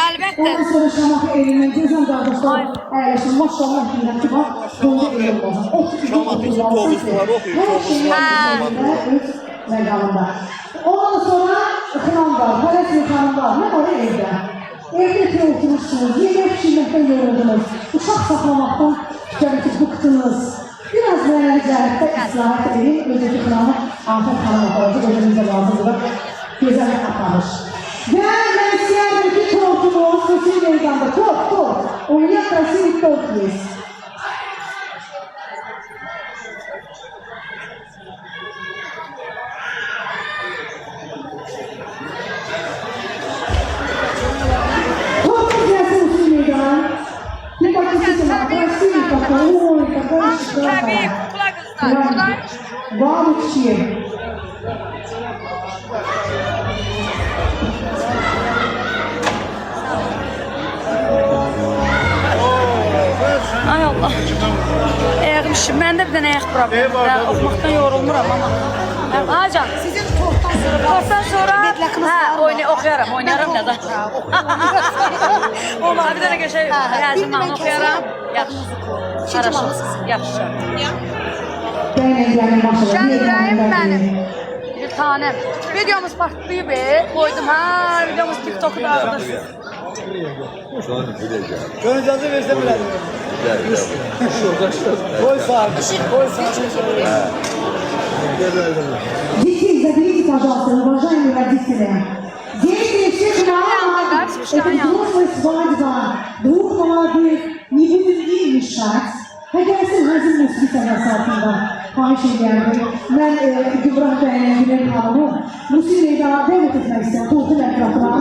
Əlbəttə. Ondan sonra Şamaxı elindən gözəm qardaşlar əyləşin. Maşallah deyirəm ki, bax, qolda eləm olsun. Şamaxıcı Tovuzluları oxuyur, Tovuzluları məqamında. Ondan sonra xınam var, Hərəsli xanım var, nə var evdə? Evdə ki, oturursunuz, yemək pişirməkdən yoruldunuz, uşaq saxlamaqdan tükənib bıqdınız. Biraz mənəli cəhətdə islahat edin, öncəki xınamı Afət xanım aparacaq, özümüzə lazımdır, gözəlik aparmış. Və mən istəyərdim ki, tortumuz seçim meydanda, tort, oynayaq da tortuyuz. Tortumuz gəlsin seçim meydana. Bir bakın seçim meydana, Tabii, kukla kızlar, buradaymış. Var mı kişiye? Ay Allah. Ayağım şişir. Məndə bir dənə ayaq problem. Oxumaqdan yorulmuram ama. Acan. Sizin tortdan sonra Haqqınız Ha, var. oynarım da da. Olmadı bir dənə şey, yazım mahnı oxuyaram. Yaxşı. Yaxşı. Bəyən gəlin maşallah. Şən ürəyim mənim. Bir tanem. Videomuz partlayıb, koydum ha. Videomuz TikTok'da. Şu an bileceğim. Gönlünüzü verse bile. Koy saat. Koy saat. Дети, заберите, пожалуйста, уважаемые родители. Дети, все к нам. Это взрослая свадьба. Двух молодых. Не будем им мешать. Həgərsin Həzin Musiqi sənəsi altında xahiş edərdim. Mən Gübrah Bəyənəgilin halını musiqiyə dəvət etmək istəyəm. Tortun ətrafına.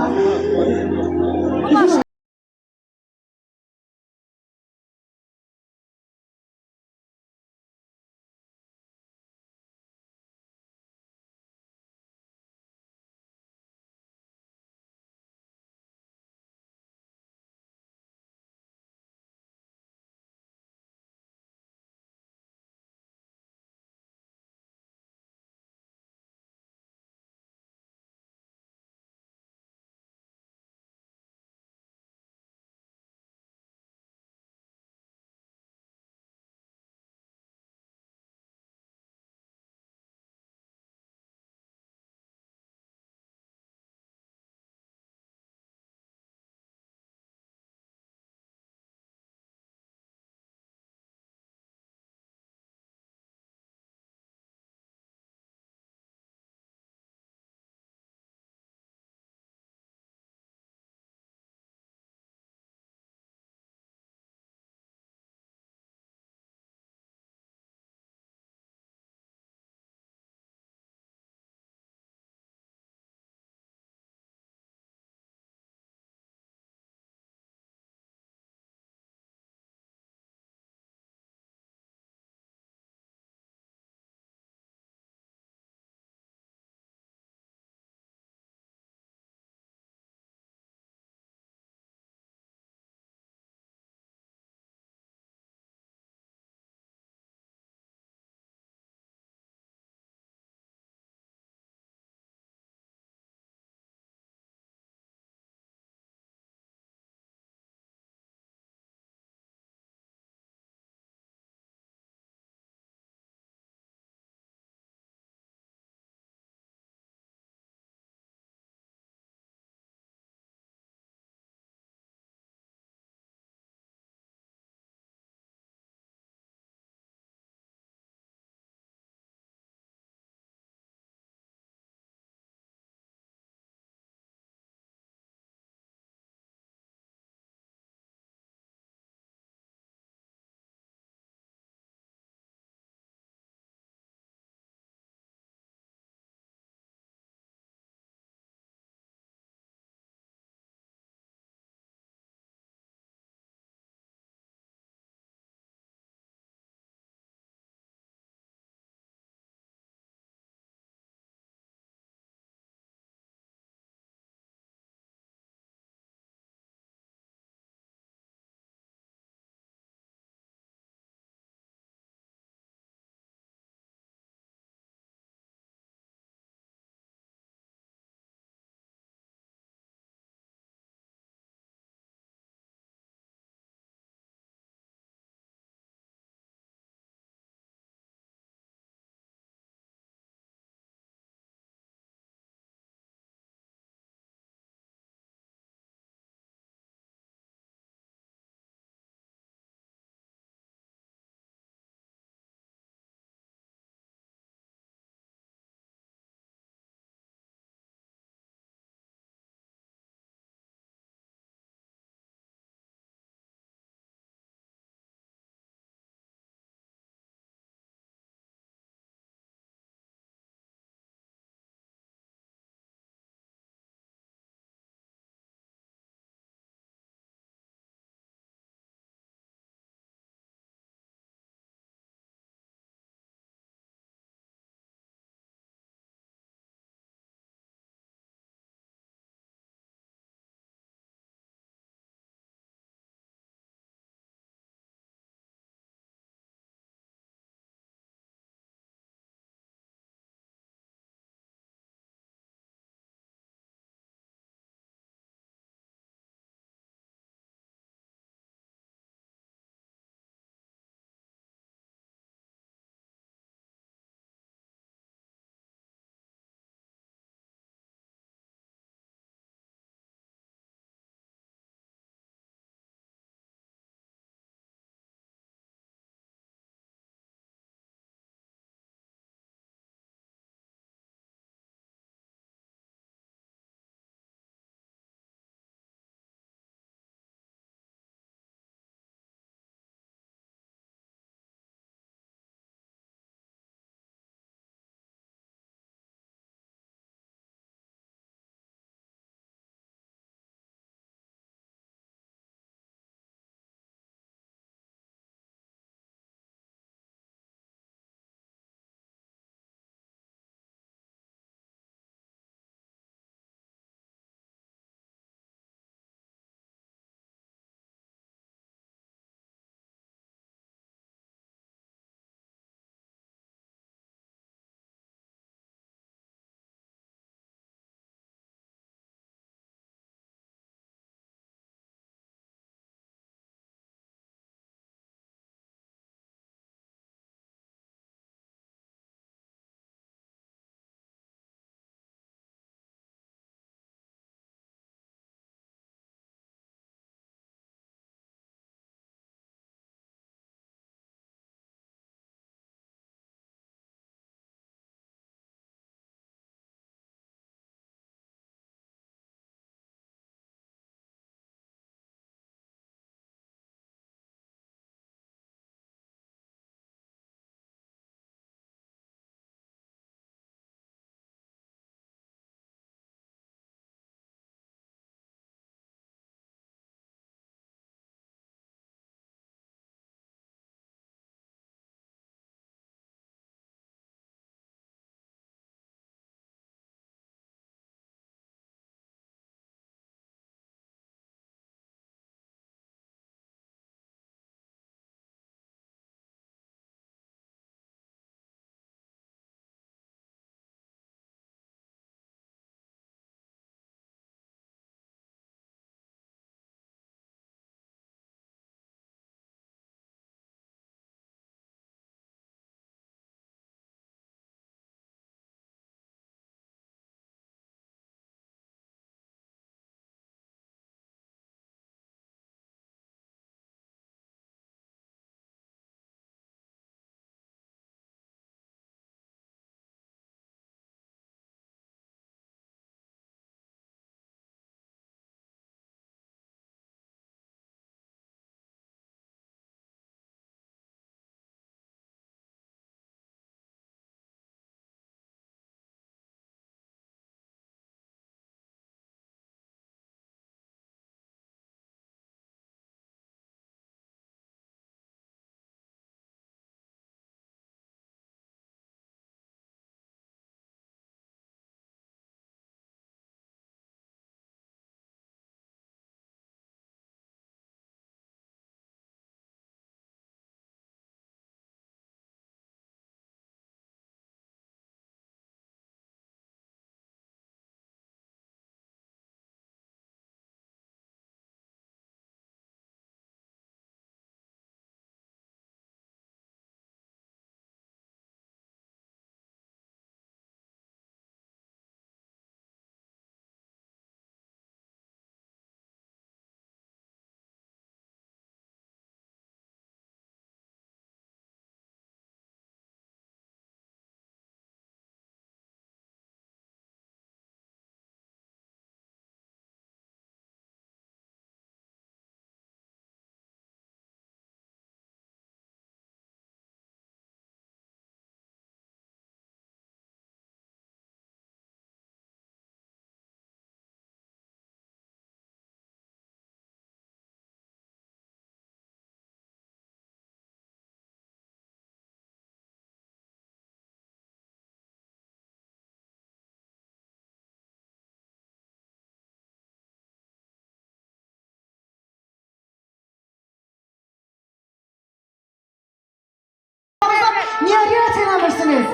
Niye riayet eləmirsiniz?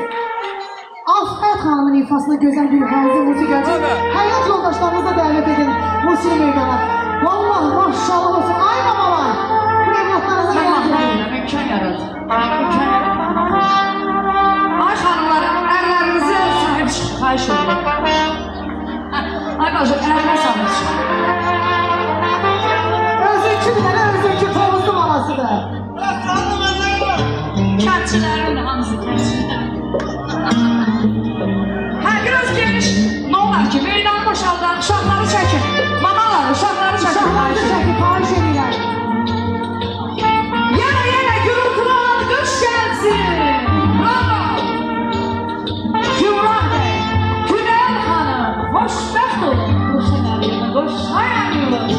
Afət xanımın ifasına gözəl bir həzi musiqacı, həyat yoldaşlarınızı dəvət edin musiqi meydana. Vallahi maşallah olsun, ay babalar, bu evlatlarınızı dəvət edin. Mümkün yarat. Mümkün yarat. Ay xanımlar, ərlərinizi sahib çıxın, xahiş edirəm. Ay bacım, ərlər sahib çıxın. Özünki bir dənə özünki tovuzlu malasıdır. Kəndçilərin də hamısı kəndçilərin. Hər biraz geniş. Nə olar ki, meydanı boşaldan, uşaqları çəkin. Mamalar, uşaqları çəkin. Uşaqlarınızı çəkin, xahiş edirəm. Yenə gürültülü alqış gəlsin. Bravo. Gürran bəy, Günel xanım, xoşbəxt olun. Qoşalarını qoşayamıyorlar.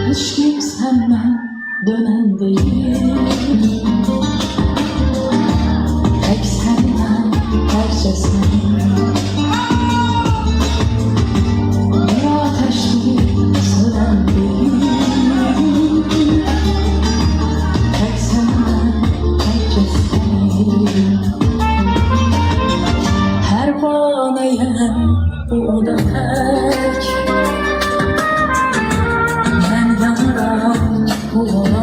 Hiç kimsemden dönen değil. Tek senden herkesin. Bir ateş gibi sönen değil. Tek senden herkesin. Her bana yen bu oda tek. Ben yanarım bu oda.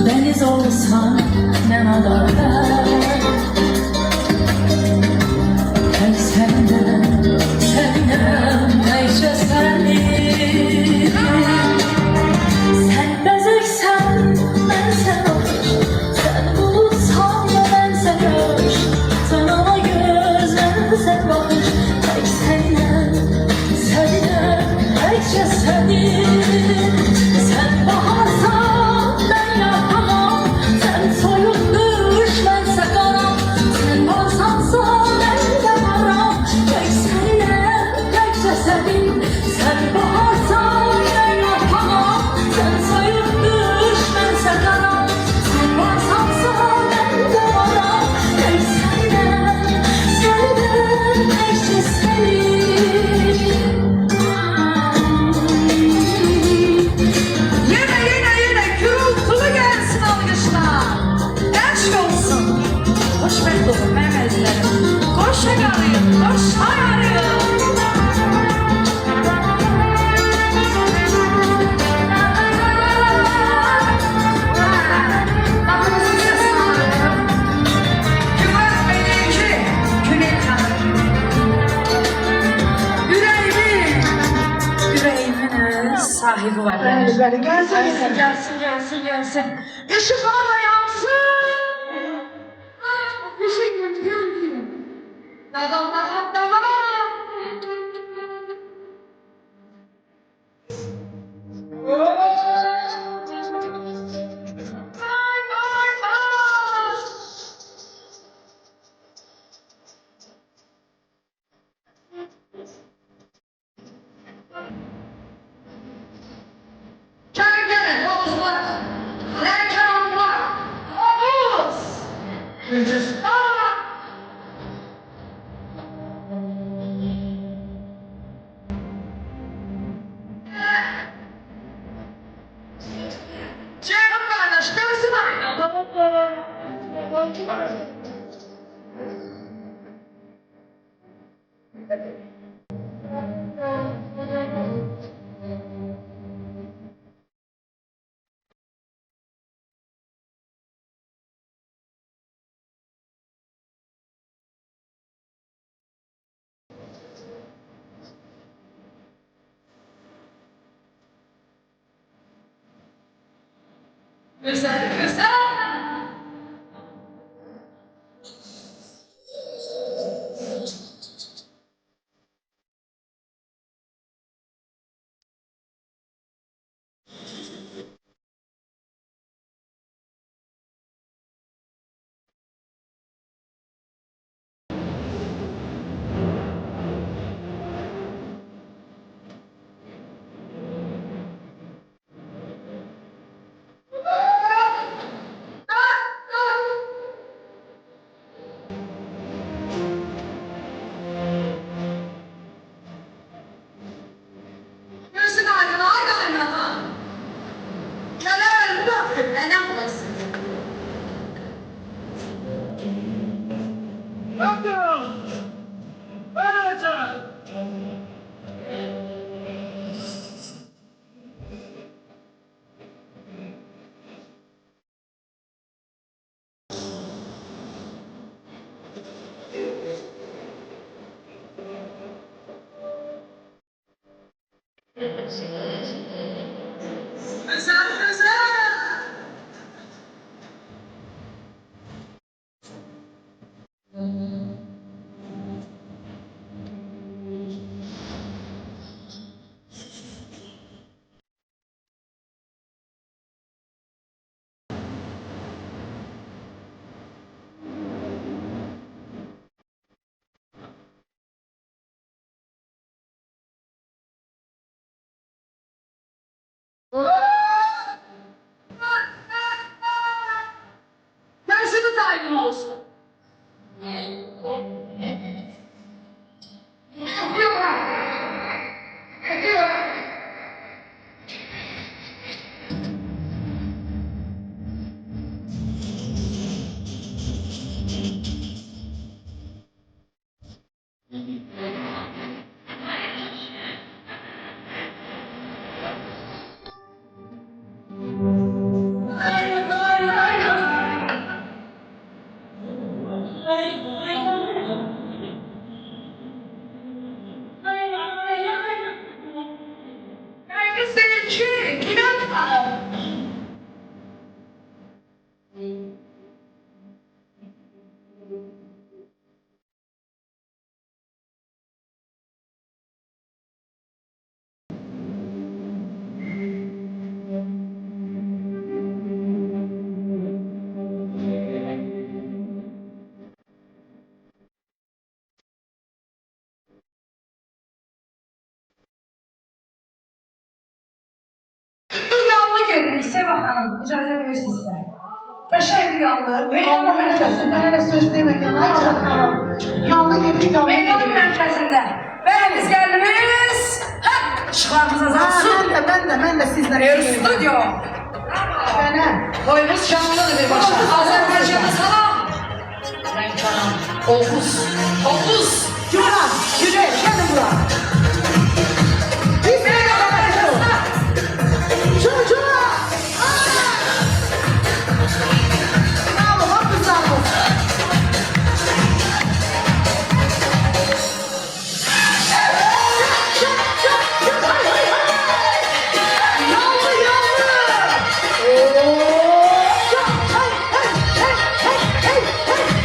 Deniz olsan ne kadar tek senden, senden neyse seni. Sen bezirsen ben sen olur. Sen bulutsan ya ben sen olur. Sen ona gözler sen bakır. Tek senden, senden neyse seni. Sen baharsan ben yakamam. Sen soyun kış ben sakaram. Sen varsansan ben yaparım. Tek senden, tekse senin. Sen baharsan ben yakamam. Sen soyun kış ben sakaram. Sen varsansan ben yaparım. Tek senden, senden tekse senin. Yine gürültülü gelsin algışlar. Eşk olsun. Hoşbəxt olun mənim əzizlərim. Qoşa qarıyım, qoşa qarıyım. Adınızı səsləndirin. Güvən benimki, Günel xanım. Ürəyimin öz sahibi var. Gelsin. Işıklar da yansın. Işık yansın. Dadamda hatta bana. Gelin, Oğuzlar. Lekanlar. Oğuz. Ceyhun kardeş, gelsin Güzel. Yaşını tayin olsun. Rüyamda görürük Seva Hanım, icazə verirsinizsə. Qəşəng rüyalar, Meydan mərkəzində, hələ söz deməkən, Ayça xanım, yanlı gedib yanlı Meydan mərkəzində, bəyəniz gəldiniz, işıqlarımıza zansın. Mən də sizlərə stüdyo. Mənəm, boyumuz canlıdır bir başa. Azərbaycan'a salam. Ben kanam, Oğuz, Güran, Güler, gəlin bura. Biz Meydan mərkəzində. Çocuğa! Bravo, hapız bravo. Yandı, yandı! Hey!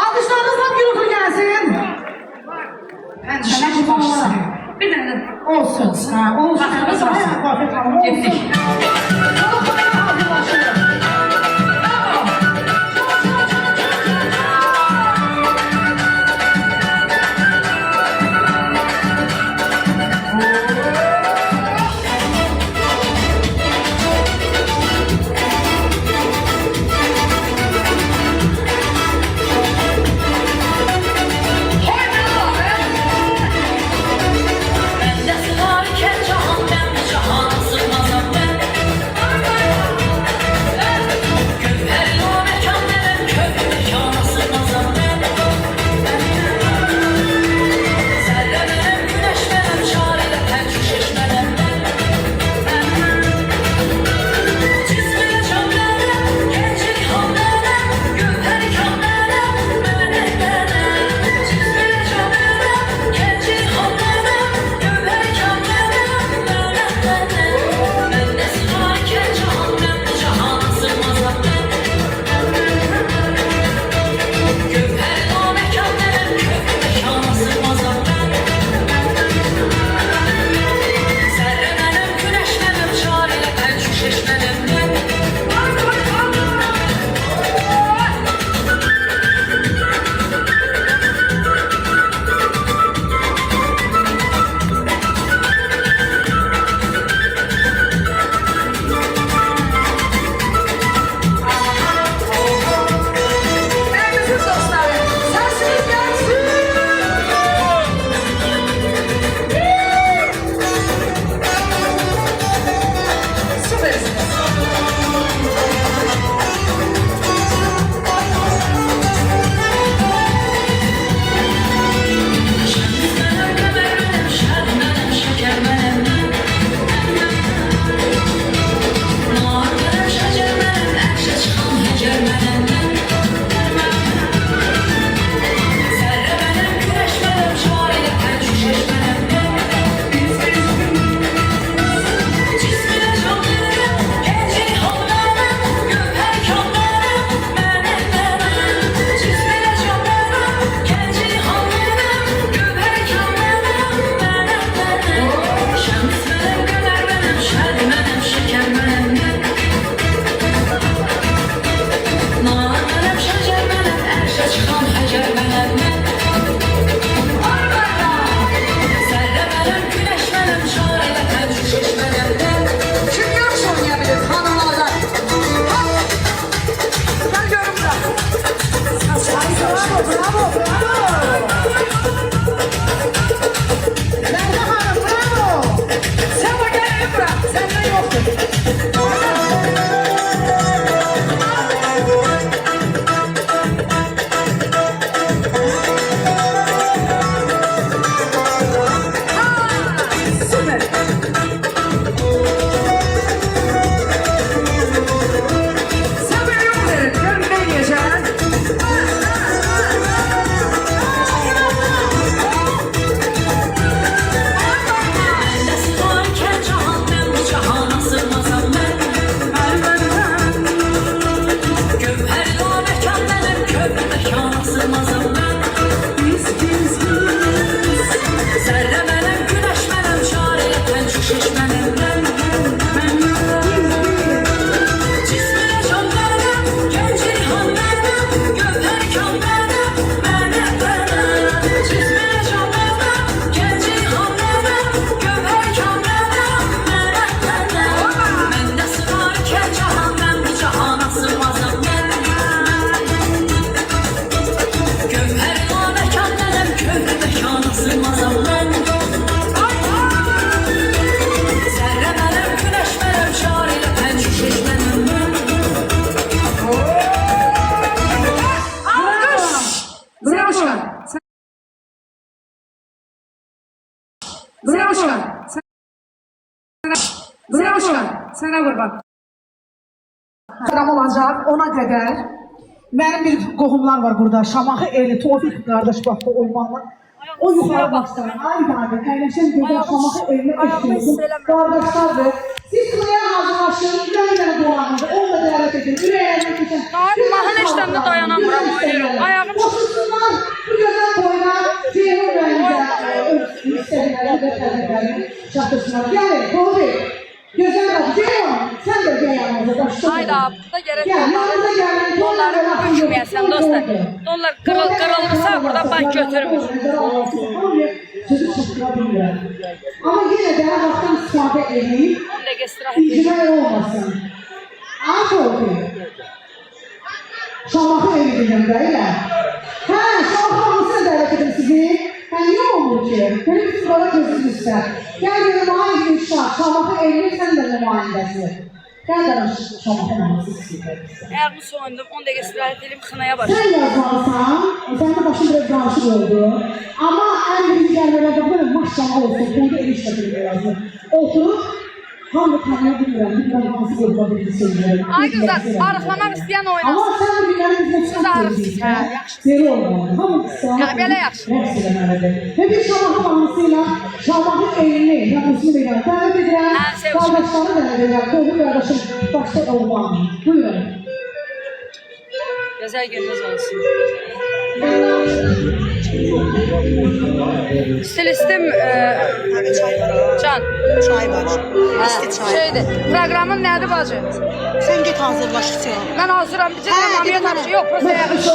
Alkışlarınızla gürültü gelsin. Ben sana başlayayım. Bir tane Olsun. Ha, olsun. Vaxtımız var. Afiyet olsun. Getdik. Sana kurban. Program olacak ona kadar. Benim bir qohumlar var burada. Şamaxı eli, Tofik kardeş baxdı olmalı. O yuxarı baxsın. Ay bari, əyləşən gözəl Şamaxı elinə eşkiyorsun. Kardeşlerdir. Siz buraya hazırlaşın. Ürəyinə doğanızı. Onu da dəvət edin. Ürəyinə keçin. Mahın işləmdə dayanamıram. Ayağım başlasınlar. Gəlin, Qobi. Gözəl qapıcıyım. Sən də gəl yanımıza başlasın. Hayda, burada gerek Gel, yanımıza gəlin. Onları bükməyəsən dostlar. Onlar qırılırsa burada bank götürmür. Sözü çıxdıra bilmirəm. Amma yenə də vaxtdan istifadə edin. 10 dəqiqə istirahət edin. İncimə olmasın. Az oldu. Şamaxı evidirəm də elə. Hə, Şamaxı olmasına dəvət edim sizi. Hə, niyə olmur ki? Benim siz bana gözünüz istər. Gəl bir nümayində inşaat. Şamaxı evini sən də nümayindəsi. Gəl də Şamaxı naması istəyir. Ayağımı soyundum, 10 dəqiqə istirahət edeyim, xınaya başlayayım. Sen yazmalısan, senin de başın biraz karışık oldu. Ama en birinci gelmelerde böyle maşallah olsun, kendi erişte bir yazdı. Oturup, hangi tanıyabilirim, bilmem nasıl yapabilir sözleri. Ay kızlar, arıqlamaq istəyən oynasın. Ama sen de bilmem bizde Siz arıqsınız, hə, yaxşı. Deli olmalı, hamı kısa. Ya, belə yaxşı. Rəqs eləməlidir. Ve bir Şamaxı bağlısıyla, Şamaxı evini, yapısını verirəm. Dəvət edirəm, Hə, sevmişim. qardaşları da verirəm. Qoğlu qardaşım başta olmam. Buyurun. Gözəl gününüz olsun. Stilistim Can. Çay var. Hə, İsti çay. şeydir. Proqramın nədir bacı? Sen git hazırlaş Hüseyin. Mən hazıram. Bir cəmamiyyət tapışı. Yox, prosta ayaqlaşıb.